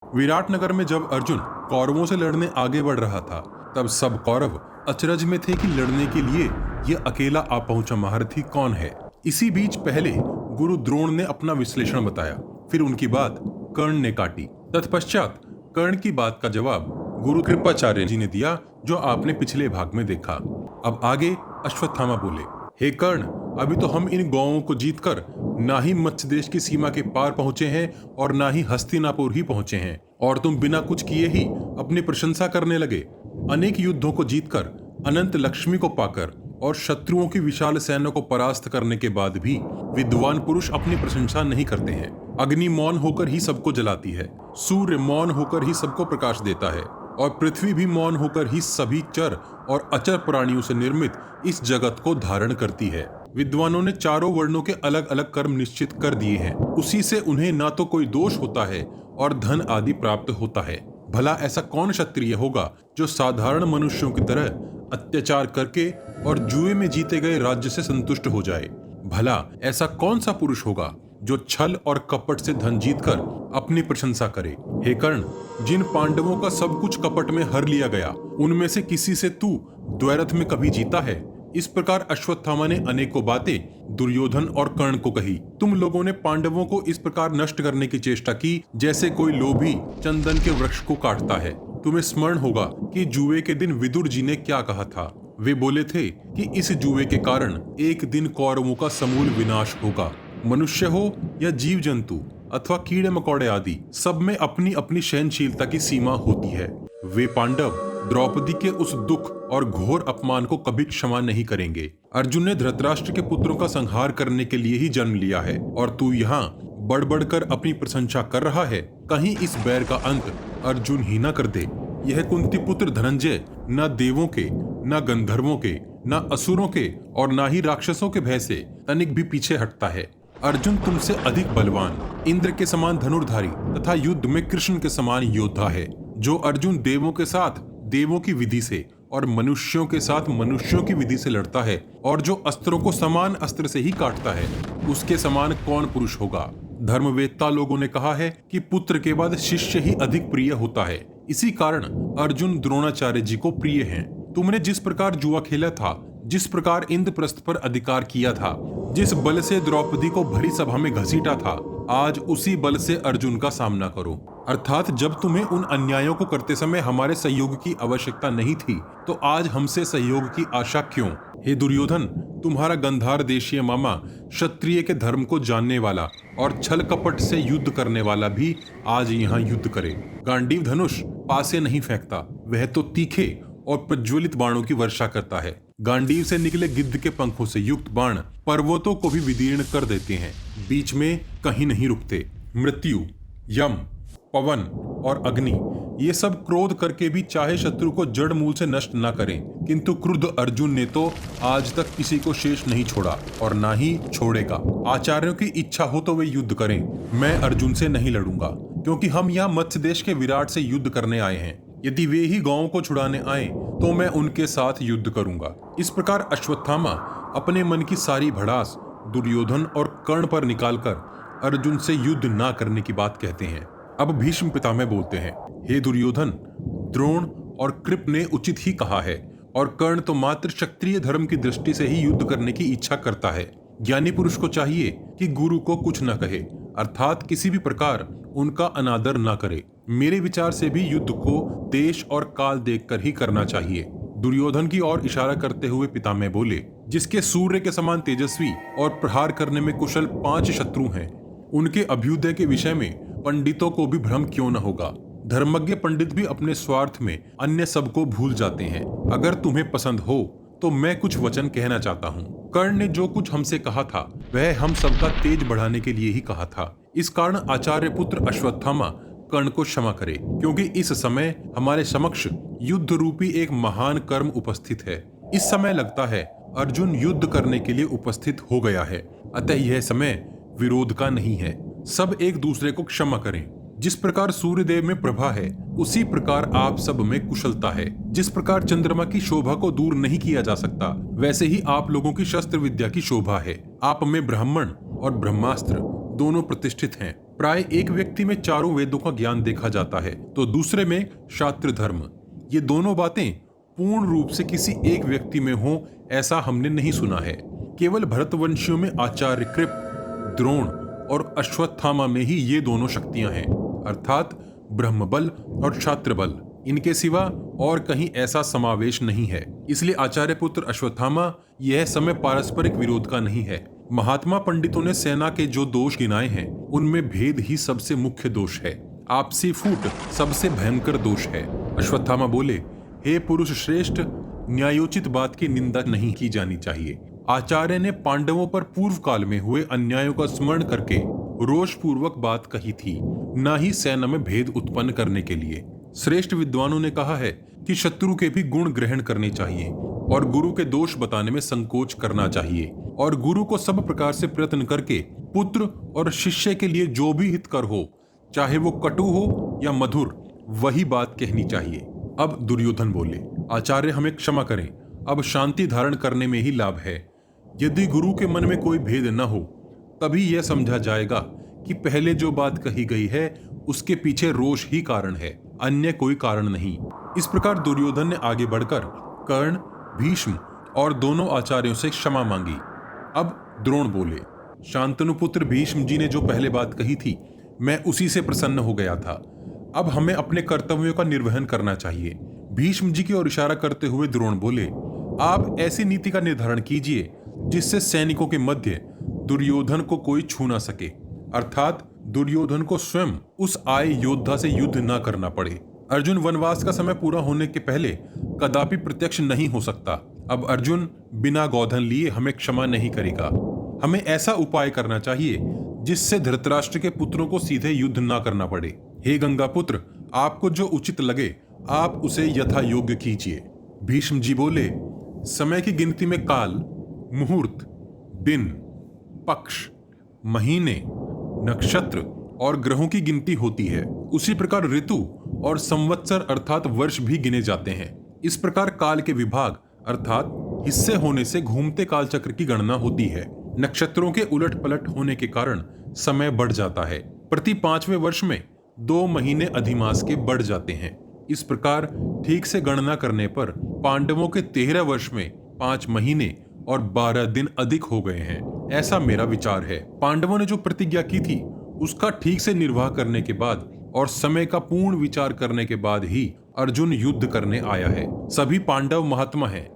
विराटनगर में जब अर्जुन कौरवों से लड़ने आगे बढ़ रहा था, तब सब कौरव अचरज में थे कि लड़ने के लिए यह अकेला आ पहुंचा महारथी कौन है। इसी बीच पहले गुरु द्रोण ने अपना विश्लेषण बताया, फिर उनकी बात कर्ण ने काटी। तत्पश्चात कर्ण की बात का जवाब गुरु कृपाचार्य जी ने दिया, जो आपने पिछले भाग में देखा। अब आगे अश्वत्थामा बोले, हे कर्ण, अभी तो हम इन गांवों को जीतकर ना ही मत्स्य देश की सीमा के पार पहुंचे हैं और ना ही हस्तिनापुर ही पहुंचे हैं, और तुम बिना कुछ किए ही अपनी प्रशंसा करने लगे। अनेक युद्धों को जीतकर, अनंत लक्ष्मी को पाकर और शत्रुओं की विशाल सेना को परास्त करने के बाद भी विद्वान पुरुष अपनी प्रशंसा नहीं करते हैं। अग्नि मौन होकर ही सबको जलाती है, सूर्य मौन होकर ही सबको प्रकाश देता है, और पृथ्वी भी मौन होकर ही सभी चर और अचर प्राणियों से निर्मित इस जगत को धारण करती है। विद्वानों ने चारों वर्णों के अलग अलग कर्म निश्चित कर दिए हैं, उसी से उन्हें ना तो कोई दोष होता है और धन आदि प्राप्त होता है। भला ऐसा कौन क्षत्रिय होगा जो साधारण मनुष्यों की तरह अत्याचार करके और जुए में जीते गए राज्य से संतुष्ट हो जाए? भला ऐसा कौन सा पुरुष होगा जो छल और कपट से धन जीतकर अपनी प्रशंसा करे? हे कर्ण, जिन पांडवों का सब कुछ कपट में हर लिया गया, उनमें से किसी से तू द्वैरथ में कभी जीता है? इस प्रकार अश्वत्थामा ने अनेकों बातें दुर्योधन और कर्ण को कही। तुम लोगों ने पांडवों को इस प्रकार नष्ट करने की चेष्टा की जैसे कोई लोभी चंदन के वृक्ष को काटता है। तुम्हें स्मरण होगा कि जुए के दिन विदुर जी ने क्या कहा था। वे बोले थे कि इस जुए के कारण एक दिन कौरवों का समूल विनाश होगा। मनुष्य हो या जीव जंतु अथवा कीड़े मकोड़े आदि, सब में अपनी अपनी सहनशीलता की सीमा होती है। वे पांडव द्रौपदी के उस दुख और घोर अपमान को कभी क्षमा नहीं करेंगे। अर्जुन ने धृतराष्ट्र के पुत्रों का संहार करने के लिए ही जन्म लिया है, और तू यहाँ बढ़ बढ़कर अपनी प्रशंसा कर रहा है। कहीं इस बैर का अंत अर्जुन ही न कर दे। यह कुंती पुत्र धनंजय न देवों के, न गंधर्वों के, न असुरों के और न ही राक्षसों के भय से तनिक भी पीछे हटता है। अर्जुन तुमसे अधिक बलवान, इंद्र के समान धनुर्धारी तथा युद्ध में कृष्ण के समान योद्धा है। जो अर्जुन देवों के साथ देवों की विधि से और मनुष्यों के साथ मनुष्यों की विधि से लड़ता है, और जो अस्त्रों को समान अस्त्र से ही काटता है, उसके समान कौन पुरुष होगा? धर्मवेत्ता लोगों ने कहा है कि पुत्र के बाद शिष्य ही अधिक प्रिय होता है। इसी कारण अर्जुन द्रोणाचार्य जी को प्रिय हैं। तुमने जिस प्रकार जुआ खेला था, जिस प्रकार इंद्रप्रस्थ पर अधिकार किया था, जिस बल से द्रौपदी को भरी सभा में घसीटा था, आज उसी बल से अर्जुन का सामना करो। अर्थात जब तुम्हें उन अन्यायों को करते समय हमारे सहयोग की आवश्यकता नहीं थी, तो आज हमसे सहयोग की आशा क्यों? हे दुर्योधन, तुम्हारा गंधार देशीय मामा क्षत्रिय के धर्म को जानने वाला और छल कपट से युद्ध करने वाला भी आज यहाँ युद्ध करे। गांडीव धनुष पासे नहीं फेंकता, वह तो तीखे और प्रज्वलित बाणों की वर्षा करता है। गांडीव से निकले गिद्ध के पंखों से युक्त बाण पर्वतों को भी विदीर्ण कर देते हैं, बीच में कहीं नहीं रुकते। मृत्यु, यम, पवन और अग्नि, ये सब क्रोध करके भी चाहे शत्रु को जड़ मूल से नष्ट न करें, किंतु क्रुद्ध अर्जुन ने तो आज तक किसी को शेष नहीं छोड़ा और ना ही छोड़ेगा। आचार्यों की इच्छा हो तो वे युद्ध करें, मैं अर्जुन से नहीं लड़ूंगा, क्योंकि हम यहाँ मत्स्य देश के विराट से युद्ध करने आए हैं। यदि वे ही गांवों को छुड़ाने आए तो मैं उनके साथ युद्ध करूंगा। इस प्रकार अश्वत्थामा अपने मन की सारी भड़ास दुर्योधन और कर्ण पर निकालकर अर्जुन से युद्ध ना करने की बात कहते हैं। अब भीष्म पितामह बोलते हैं, हे दुर्योधन, द्रोण और कृप ने उचित ही कहा है, और कर्ण तो मात्र क्षत्रिय धर्म की दृष्टि से ही युद्ध करने की इच्छा करता है। ज्ञानी पुरुष को चाहिए कि गुरु को कुछ न कहे, अर्थात किसी भी प्रकार उनका अनादर न करे। मेरे विचार से भी युद्ध को देश और काल देखकर ही करना चाहिए। दुर्योधन की ओर इशारा करते हुए पितामह बोले, जिसके सूर्य के समान तेजस्वी और प्रहार करने में कुशल 5 शत्रु हैं, उनके अभ्युदय के विषय में पंडितों को भी भ्रम क्यों न होगा? धर्मज्ञ पंडित भी अपने स्वार्थ में अन्य सबको भूल जाते हैं। अगर तुम्हें पसंद हो तो मैं कुछ वचन कहना चाहता हूँ। कर्ण ने जो कुछ हमसे कहा था, वह हम सबका तेज बढ़ाने के लिए ही कहा था। इस कारण आचार्य पुत्र अश्वत्थामा कर्ण को क्षमा करे, क्योंकि इस समय हमारे समक्ष युद्ध रूपी एक महान कर्म उपस्थित है। इस समय लगता है अर्जुन युद्ध करने के लिए उपस्थित हो गया है, अतः यह समय विरोध का नहीं है। सब एक दूसरे को क्षमा करें। जिस प्रकार सूर्यदेव में प्रभा है, उसी प्रकार आप सब में कुशलता है। जिस प्रकार चंद्रमा की शोभा को दूर नहीं किया जा सकता, वैसे ही आप लोगों की शस्त्र विद्या की शोभा है। आप में ब्राह्मण और ब्रह्मास्त्र दोनों प्रतिष्ठित हैं। प्राय एक व्यक्ति में चारों वेदों का ज्ञान देखा जाता है तो दूसरे में शास्त्र धर्म। ये दोनों बातें पूर्ण रूप से किसी एक व्यक्ति में हो ऐसा हमने नहीं सुना है। केवल भरतवंशियों में आचार्य कृप, द्रोण और अश्वत्थामा में ही ये दोनों शक्तियां हैं, अर्थात ब्रह्मबल और क्षात्र बल। इनके सिवा और कहीं ऐसा समावेश नहीं है। इसलिए आचार्य पुत्र अश्वत्थामा यह समय पारस्परिक विरोध का नहीं है। महात्मा पंडितों ने सेना के जो दोष गिनाए हैं उनमें भेद ही सबसे मुख्य दोष है। आपसी फूट सबसे भयंकर दोष है। अश्वत्थामा बोले, हे पुरुष श्रेष्ठ, न्यायोचित बात की निंदा नहीं की जानी चाहिए। आचार्य ने पांडवों पर पूर्व काल में हुए अन्यायों का स्मरण करके रोष पूर्वक बात कही थी, न ही सेना में भेद उत्पन्न करने के लिए। श्रेष्ठ विद्वानों ने कहा है कि शत्रु के भी गुण ग्रहण करने चाहिए और गुरु के दोष बताने में संकोच करना चाहिए और गुरु को सब प्रकार से प्रयत्न करके पुत्र और शिष्य के लिए जो भी हितकर हो, चाहे वो कटु हो या मधुर, वही बात कहनी चाहिए। अब दुर्योधन बोले, आचार्य हमें क्षमा करें, अब शांति धारण करने में ही लाभ है। यदि गुरु के मन में कोई भेद न हो तभी यह समझा जाएगा कि पहले जो बात कही गई है उसके पीछे रोष ही कारण है, अन्य कोई कारण नहीं। इस प्रकार दुर्योधन ने आगे बढ़कर कर्ण, भीष्म और दोनों आचार्यों से क्षमा मांगी। अब द्रोण बोले, शांतनु पुत्र भीष्म जी ने जो पहले बात कही थी मैं उसी से प्रसन्न हो गया था। अब हमें अपने कर्तव्यों का निर्वहन करना चाहिए। भीष्म जी की ओर इशारा करते हुए द्रोण बोले, आप ऐसी नीति का निर्धारण कीजिए जिससे सैनिकों के मध्य दुर्योधन को कोई छू ना सके, अर्थात दुर्योधन को स्वयं उस आए योद्धा से युद्ध न करना पड़े। अर्जुन वनवास का समय पूरा होने के पहले कदापि प्रत्यक्ष नहीं हो सकता। अब अर्जुन बिना गोधन लिए हमें क्षमा नहीं करेगा। हमें ऐसा उपाय करना चाहिए जिससे धृतराष्ट्र के पुत्रों को सीधे युद्ध न करना पड़े। हे गंगा पुत्र, आपको जो उचित लगे आप उसे यथा योग्य कीजिए। भीष्म जी बोले, समय की गिनती में काल, मुहूर्त, दिन, पक्ष, महीने, नक्षत्र और ग्रहों की गिनती होती है। उसी प्रकार ऋतु और संवत्सर अर्थात वर्ष भी गिने जाते हैं। इस प्रकार काल के विभाग अर्थात हिस्से होने से घूमते काल चक्र की गणना होती है। नक्षत्रों के उलट पलट होने के कारण समय बढ़ जाता है। प्रति 5वें वर्ष में 2 महीने अधिमास के बढ़ जाते हैं। इस प्रकार ठीक से गणना करने पर पांडवों के 13 वर्ष में 5 महीने और 12 दिन अधिक हो गए हैं, ऐसा मेरा विचार है। पांडवों ने जो प्रतिज्ञा की थी उसका ठीक से निर्वाह करने के बाद और समय का पूर्ण विचार करने के बाद ही अर्जुन युद्ध करने आया है। सभी पांडव महात्मा हैं,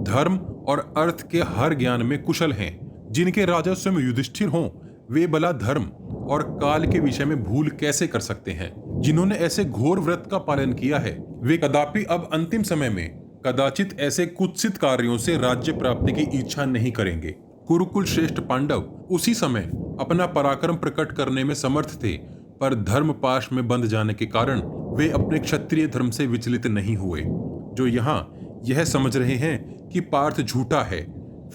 धर्म और अर्थ के हर ज्ञान में कुशल हैं। जिनके राजा स्वयं युधिष्ठिर हों वे भला धर्म और काल के विषय में भूल कैसे कर सकते हैं। जिन्होंने ऐसे घोर व्रत का पालन किया है वे कदापि अब अंतिम समय में कदाचित ऐसे कुत्सित कार्यों से राज्य प्राप्ति की इच्छा नहीं करेंगे। कुरुकुल श्रेष्ठ पांडव उसी समय अपना पराक्रम प्रकट करने में समर्थ थे, पर धर्म पाश में बंध जाने के कारण वे अपने क्षत्रिय धर्म से विचलित नहीं हुए। जो यहाँ यह समझ रहे हैं कि पार्थ झूठा है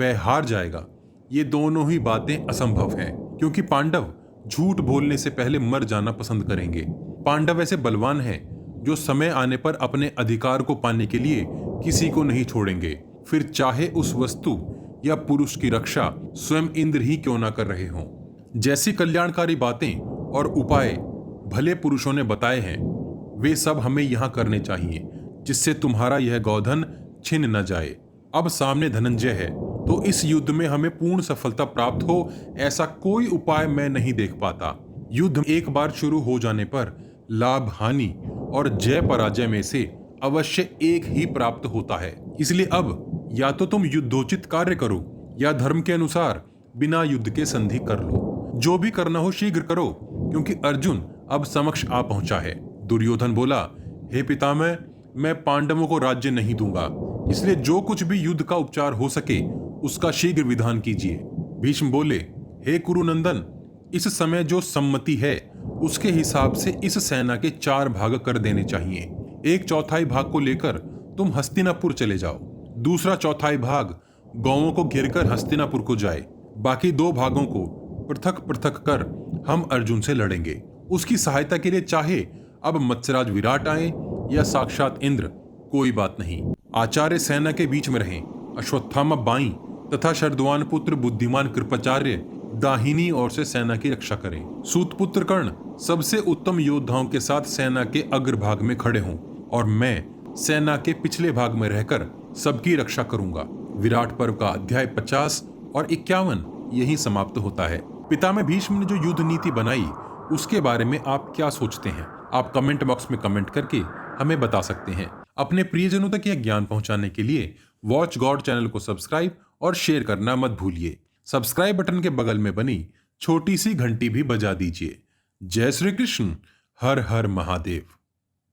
वह हार जाएगा, ये दोनों ही बातें असंभव हैं, क्योंकि पांडव झूठ बोलने से पहले मर जाना पसंद करेंगे। पांडव ऐसे बलवान हैं जो समय आने पर अपने अधिकार को पाने के लिए किसी को नहीं छोड़ेंगे, फिर चाहे उस वस्तु या पुरुष की रक्षा स्वयं इंद्र ही क्यों ना कर रहे हों। जैसी कल्याणकारी बातें और उपाय भले पुरुषों ने बताए हैं वे सब हमें यहाँ करने चाहिए, जिससे तुम्हारा यह गोधन छिन न जाए। अब सामने धनंजय है तो इस युद्ध में हमें पूर्ण सफलता प्राप्त हो ऐसा कोई उपाय मैं नहीं देख पाता। युद्ध एक बार शुरू हो जाने पर लाभ हानि और जय पराजय में से अवश्य एक ही प्राप्त होता है। इसलिए अब या तो तुम युद्धोचित कार्य करो या धर्म के अनुसार बिना युद्ध के संधि कर लो। जो भी करना हो शीघ्र करो, क्योंकि अर्जुन अब समक्ष आ पहुंचा है। दुर्योधन बोला, हे पितामह, मैं पांडवों को राज्य नहीं दूंगा, इसलिए जो कुछ भी युद्ध का उपचार हो सके उसका शीघ्र विधान कीजिए। भीष्म बोले, हे कुरुनंदन, इस समय जो सम्मति है उसके हिसाब से इस सेना के 4 भाग कर देने चाहिए। 1/4 भाग को लेकर तुम हस्तिनापुर चले जाओ, दूसरा 1/4 भाग गांवों को घेरकर हस्तिनापुर को जाए, बाकी 2 भागों को पृथक पृथक कर हम अर्जुन से लड़ेंगे। उसकी सहायता के लिए चाहे अब मत्स्यराज विराट आए या साक्षात इंद्र, कोई बात नहीं। आचार्य सेना के बीच में रहें, अश्वत्थामा बाईं तथा शरद्वान पुत्र बुद्धिमान कृपाचार्य दाहिनी ओर से सेना की रक्षा करें। सूतपुत्र कर्ण सबसे उत्तम योद्धाओं के साथ सेना के अग्रभाग में खड़े हों और मैं सेना के पिछले भाग में रहकर सबकी रक्षा करूंगा। विराट पर्व का अध्याय 50 और 51 यही समाप्त होता है। पितामह भीष्म ने जो युद्ध नीति बनाई उसके बारे में आप क्या सोचते हैं? आप कमेंट बॉक्स में कमेंट करके हमें बता सकते हैं। अपने प्रियजनों तक यह ज्ञान पहुंचाने के लिए वॉच गॉड चैनल को सब्सक्राइब और शेयर करना मत भूलिए। सब्सक्राइब बटन के बगल में बनी छोटी सी घंटी भी बजा दीजिए। जय श्री कृष्ण। हर हर महादेव।